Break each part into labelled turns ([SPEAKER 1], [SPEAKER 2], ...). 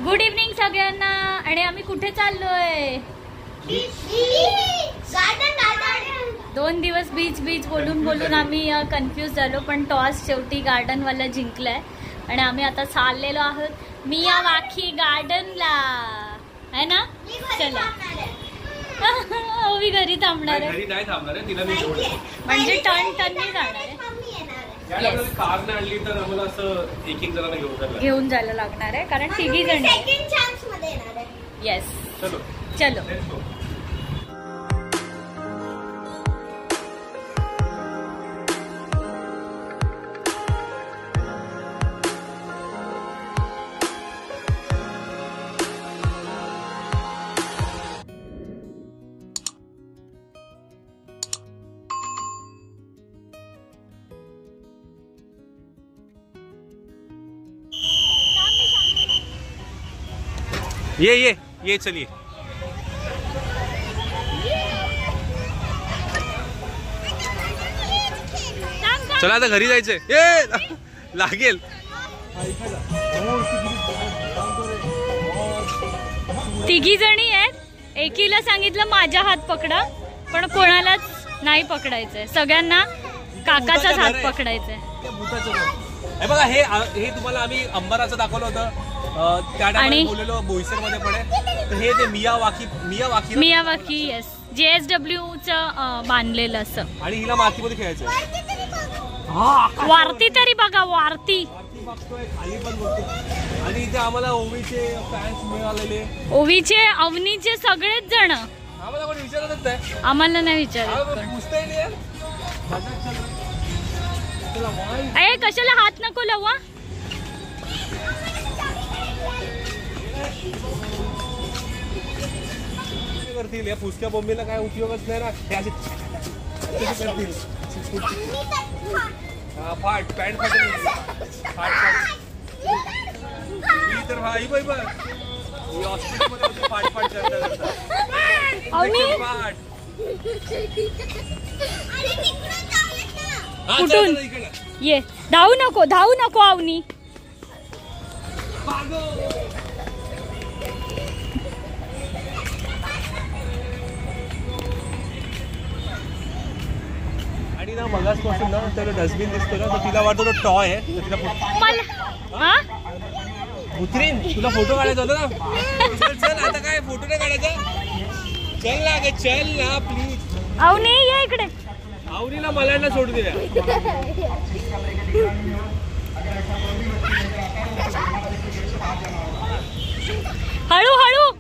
[SPEAKER 1] Good evening सगळ्यांना. आणि आम्ही कुठे चाललोय? दोन दिवस बीच बीच बोलून बोलून आम्ही कन्फ्यूज झालो, पण टॉस शेवटी गार्डन वाला जिंकलाय आणि आम्ही आता चाललेलो आहोत मियावाकी गार्डनला, है ना? चला. ओवी घरी थांबणार आहे?
[SPEAKER 2] घरी नाही थांबणार आहे, तिला मी
[SPEAKER 1] म्हणजे टर्न टर्ननी जाणार आहे.
[SPEAKER 2] कारने आणली तर आम्हाला असं एक एक जणांना
[SPEAKER 1] घेऊन जायला लागणार आहे, कारण तिघी जण. येस,
[SPEAKER 2] चलो
[SPEAKER 1] चलो.
[SPEAKER 2] ये चलिए. चला आता घरी जायचंय. ये लागेल.
[SPEAKER 1] तिघी जणी आहेत. एकीला सांगितलं माझा हात पकडा, पण कोणालाच नाही पकडायचंय, सगळ्यांना काकाचाच हात पकडायचंय.
[SPEAKER 2] हे बघा, हे तुम्हाला आम्ही अंबाराचं दाखवलं होतं त्या टाइमला, बोललेलो बोईसर मध्ये पण आहे. तर हे ते मियावाकी
[SPEAKER 1] येस, JSW चं बांधलेलं असं.
[SPEAKER 2] आणि हिला मातीमध्ये खेळायचं.
[SPEAKER 1] वारती तरी बघा, वारती
[SPEAKER 2] खाली पण बघतो. आणि इथे आम्हाला ओवीचे फॅन्स मिळालेले,
[SPEAKER 1] ओवीचे अवनीचे सगळेच जण.
[SPEAKER 2] आम्हाला कोणी विचारतच नाही.
[SPEAKER 1] आम्हाला नाही विचारत. अरे कशाला हात नको लावा.
[SPEAKER 2] करतील या फुसक्या बोंबीला काय उपयोगच नाही ना. फाट पॅन्ट तर भाई बाई बघ, हॉस्पिटलमध्ये फाट फाट करता.
[SPEAKER 1] कुठून ये? धावू नको अवनी.
[SPEAKER 2] आणि ना मगासपासून ना त्याला डस्टबिन दिसतो ना, तर तिला वाटतो तो टॉय आहे. तर तिला उतरीन, तुला फोटो काढायचा होता ना. चल आता काय फोटो नाही काढायचा. चल ना ग, चल ना प्लीज.
[SPEAKER 1] अवनी ये इकडे.
[SPEAKER 2] अवनीला मला सोडू दे.
[SPEAKER 1] हळू हळू.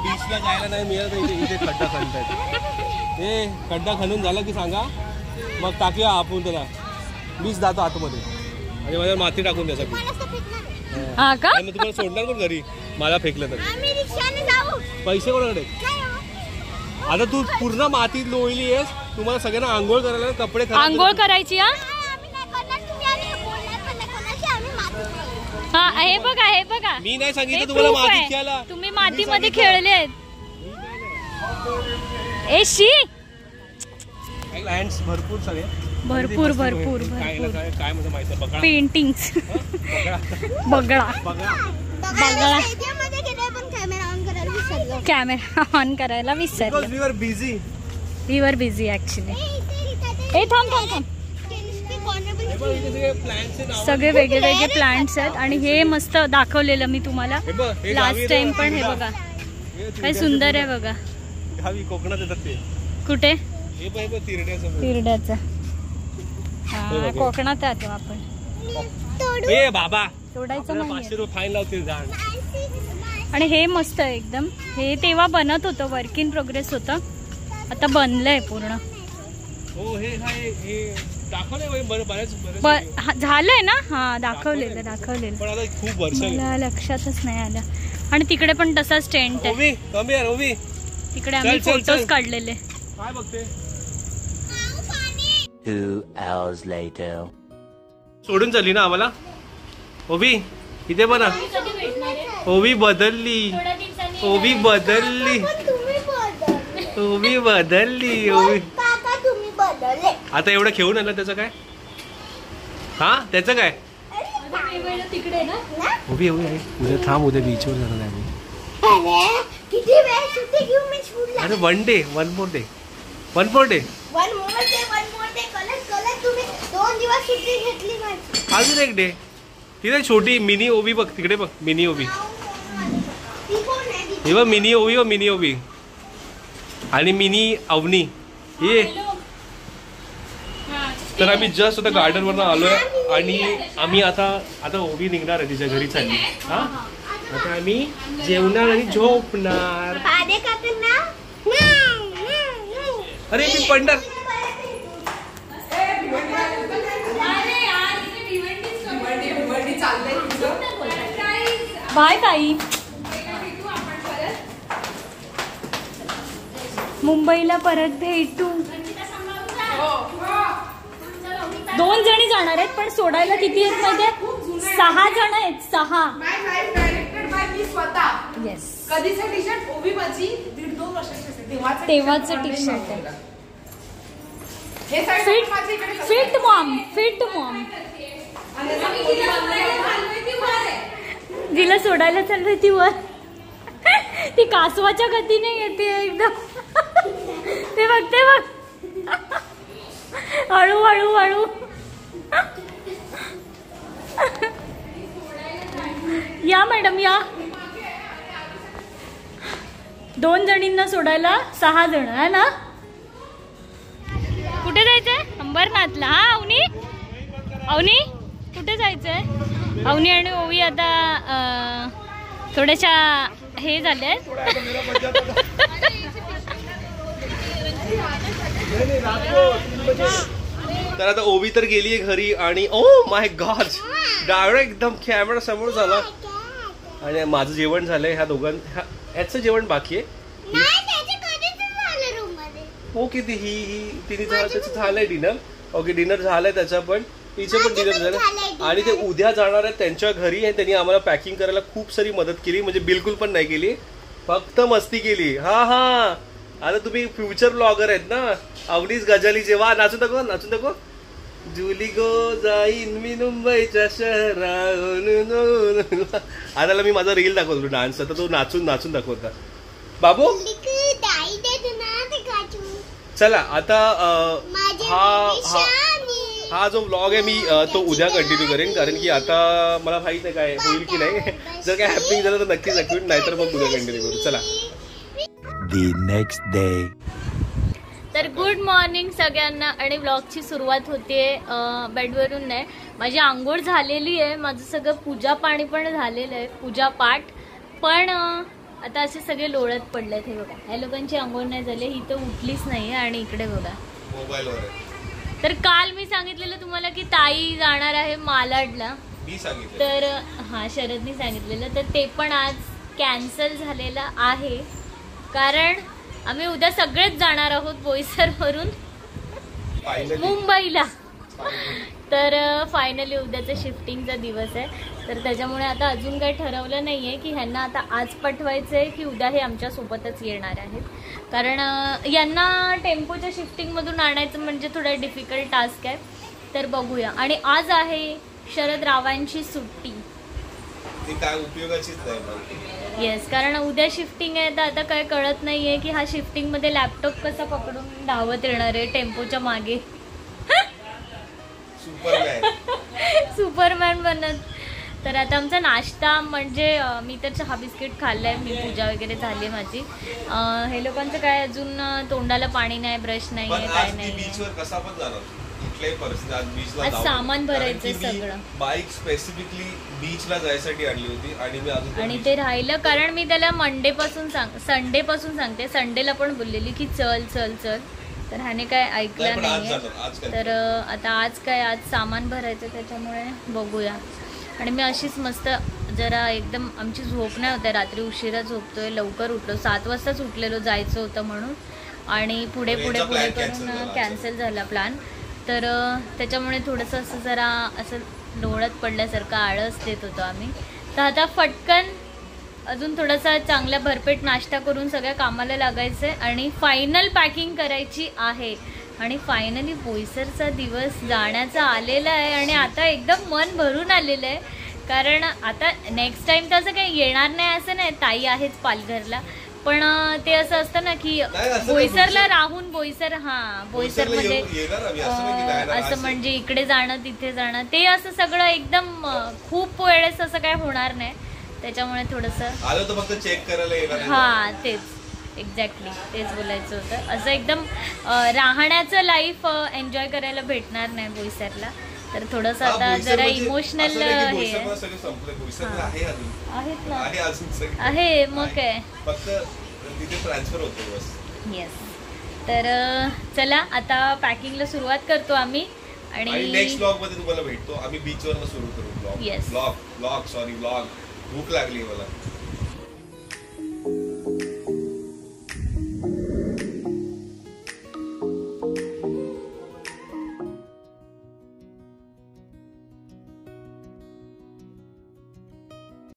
[SPEAKER 2] बीचला जायला नाही मिळत, इथे खड्डा खणतायत. हे खड्डा खणून झाला की सांगा, मग टाकूया आपण त्याला. बीच जातो आतमध्ये आणि माझ्या माती टाकून द्यायचा. मग तुम्हाला सोडणार कोण घरी मला फेकलं तर? पैसे कोणाकडे? आता तू पूर्ण मातीत लोळली आहेस. तुम्हाला सगळ्यांना आंघोळ करायला, कपडे
[SPEAKER 1] आंघोळ करायची. हे बघा
[SPEAKER 2] मी नाही सांगितलं तुम्हाला मातीत खेळायला.
[SPEAKER 1] तुम्ही मातीमध्ये खेळलेत.
[SPEAKER 2] हँड्स भरपूर सगळे,
[SPEAKER 1] भरपूर
[SPEAKER 2] काय म्हणजे माहिती बघा,
[SPEAKER 1] पेंटिंग्स. बगळा कॅमेरा ऑन करायला विसरलो.
[SPEAKER 2] We were busy
[SPEAKER 1] actually. थांब. सगळे वेगळे वेगळे प्लांट्स आहेत आणि हे मस्त दाखवलेलं मी तुम्हाला लास्ट टाइम पण. हे बघा काय सुंदर आहे बघा.
[SPEAKER 2] कोकणात येतात ते.
[SPEAKER 1] कुठे?
[SPEAKER 2] तिरड्याचं.
[SPEAKER 1] हा कोकणात आहे आपण.
[SPEAKER 2] बाबा
[SPEAKER 1] तोडायचं नाही.
[SPEAKER 2] 500 रुपये फाईन लावते झाड.
[SPEAKER 1] आणि हे मस्त आहे एकदम. हे तेव्हा बनत होतं, वर्क इन प्रोग्रेस होतं, आता बनलंय पूर्ण.
[SPEAKER 2] हो हे दाखवलंय बरेच
[SPEAKER 1] झालंय ना. हा दाखवलेलं
[SPEAKER 2] पण आता खूप वर्ष
[SPEAKER 1] मला लक्षातच नाही आलं. आणि तिकडे पण तसाच टेंट आहे. तिकडे आम्ही फोटोज काढलेले.
[SPEAKER 2] काय बघते?
[SPEAKER 3] 2 hours later.
[SPEAKER 2] सोडून चालली ना आम्हाला. ओबी इथे बना. ओबी बदलली. ओबी बदलली. ओबी बदलली. ओबी आता एवढं खेळून आलं त्याचं काय? हा त्याचं काय? ओबी उद्या थांब. उद्या बीचवर जाणार आहे. अरे वन मोर डे. अजून एक डे. तिथे छोटी मिनी ओबी बघ. तिकडे बघ मिनी ओबी. हे बघ मिनी ओबी आणि मिनी अवनी. ये तर आम्ही जस्ट आता गार्डन वरनं आलोय आणि आम्ही आता ओबी निघणार आहे तिच्या घरी चालली. हा आता आम्ही जेवणार आणि झोपणार. अरे मी पडणार.
[SPEAKER 1] बाय ताई. मुंबईला परत भेटू. 2 जणी जाणार आहेत पण सोडायला किती आहेत माहितीये? 6 जण आहेत. 6. येस.
[SPEAKER 4] कधीचं टी शर्ट ओबी माझी 1.5-2 वर्षाची
[SPEAKER 1] तेव्हाचं टी शर्ट आहे. Fit Maugham. जिला सोडायला चाललोय ती वर. ती कासवाच्या गतीने येते एकदम. ते बघ हळू. या मॅडम या. 2 जणींना सोडायला 6 जण आहे ना. कुठे जायचंय? अंबरनाथला. हा अवनी कुठे जायचंय? अवनी आणि ओवी आता थोड्याशा हे झाले.
[SPEAKER 2] तर आता ओवी तर गेलीये घरी आणि ओ माय गॉड डायरेक्ट एकदम कॅमेरा समोर झाला. आणि माझं जेवण झालंय. ह्या ह्याचं जेवण बाकी आहे. ओके तिने त्याचं झालंय डिनर. ओके डिनर झालंय त्याचा पण. तिचं पण डिनर झालं आणि ते उद्या जाणार आहेत त्यांच्या घरी. आणि त्यांनी आम्हाला पॅकिंग करायला खूप सारी मदत केली. म्हणजे बिलकुल पण नाही केली, फक्त मस्ती केली. हा आता तुम्ही फ्युचर ब्लॉगर आहेत ना. अवनीच गजाली जेव्हा नाचून दाखव. जुली गो जाईन मी मुंबईच्या शहराहून. आता मी माझा रील दाखवतो डान्स. आता तो नाचून दाखवता. बाबू चला आता हा जो व्लॉग आहे मी तो उद्या कंटिन्यू करेन. कारण की आता मला माहित नाही काय होईल की नाही. जर काय हॅपनिंग झालं तर नक्कीच दाखवेन, नाहीतर मग उद्या कंटिन्यू करू. चला.
[SPEAKER 3] The next day.
[SPEAKER 1] तर गुड मॉर्निंग सगळ्यांना. आणि व्लॉगची सुरुवात होते बेडवरून. नाही माझी आंघोळ झालेली आहे. माझं सगळं पूजा पाणी पण झालेलं आहे, पूजा पाठ. पण आता असे सगळे लोळत पडलेत. हे बघा ह्या लोकांची आंघोळ नाही झाली. ही तर उठलीच नाही. आणि इकडे बघा
[SPEAKER 2] मोबाईलवर.
[SPEAKER 1] तर काल मी सांगितलेलं तुम्हाला की ताई जाणार आहे मालाडला. तर हा शरदनी सांगितलेलं. तर ते पण आज कॅन्सल झालेलं आहे. कारण आम्ही उद्या सगळेच जाणार आहोत बोईसरवरून मुंबईला. तर फायनली उद्याचा शिफ्टिंगचा दिवस आहे. तर त्याच्यामुळे आता अजून काही ठरवलं नाही आहे की ह्यांना आता आज पाठवायचं आहे की उद्या हे आमच्यासोबतच येणार आहेत. कारण यांना टेम्पोच्या शिफ्टिंगमधून आणायचं म्हणजे थोडा डिफिकल्ट टास्क आहे. तर बघूया. आणि आज आहे शरद रावांची सुट्टी.
[SPEAKER 2] काय उपयोगाचीच नाही.
[SPEAKER 1] येस कारण उद्या शिफ्टिंग आहे. तर आता काय कळत नाही आहे की हा शिफ्टिंगमध्ये लॅपटॉप कसा पकडून धावत येणार आहे टेम्पोच्या मागे. सुपरमॅन बनत. तर आता आमचा नाश्ता म्हणजे मी तर चहा बिस्किट खाल्लंय, मी पूजा वगैरे झाली माझी. हे लोकांचं काय अजून तोंडाला पाणी नाही, ब्रश नाही, काय नाही. आज सामान भरायचंय सगळं.
[SPEAKER 2] बाईक स्पेसिफिकली बीचला जायसाठी आणली होती
[SPEAKER 1] आणि ते राहिलं कारण मी त्याला संडे पासून सांगते. संडेला पण बोललेली की चल चल चल, तर ह्याने काय ऐकलं नाहीये. तर आता आज सामान भरायचं, त्याच्यामुळे बघूया. आणि मी अशीच मस्त जरा एकदम, आमची झोप नाही होते रात्री, उशिरा झोपतोय, लवकर उठलो, 7 वाजताच उठलेलो, जायचं होतं म्हणून. आणि पुढे करून कॅन्सल झाला प्लॅन. तर त्याच्यामुळे थोडंसं असं जरा असं डोळ्यात पडल्यासारखं आळस देत होतो आम्ही. तर आता फटकन अजून थोडासा चांगला भरपेट नाश्ता करून सगळ्या कामाला लागायचं आहे आणि फायनल पॅकिंग करायची आहे. आणि फायनली बोईसरचा दिवस जाण्याचा आलेला आहे आणि आता एकदम मन भरून आलेलं आहे. कारण आता नेक्स्ट टाइम तर असं काही येणार नाही असं नाही, ताई आहेच पालघरला, पण ते असं असतं ना की बोईसरला राहून बोईसरमध्ये असं म्हणजे इकडे जाणं तिथे जाणं, ते असं सगळं एकदम खूप वेळेस असं काय होणार नाही. त्याच्यामुळे थोडंसं
[SPEAKER 2] आलं तर फक्त चेक करायला येणार.
[SPEAKER 1] हां तेच एक्झॅक्टली तेच बोलायचं होतं. असं एकदम राहण्याचं लाईफ एन्जॉय करायला भेटणार नाही बोईसरला. तर थोडंसं आता जरा इमोशनल हे आहेत ना, आहे मग काय येस. तर चला आता पॅकिंगला सुरुवात करतो आम्ही आणि
[SPEAKER 2] नेक्स्ट व्लॉग मध्ये तुम्हाला भेटतो. आम्ही बीचवर सुरू करू blog.
[SPEAKER 1] Yes
[SPEAKER 2] blog sorry vlog. भूक लागली मला.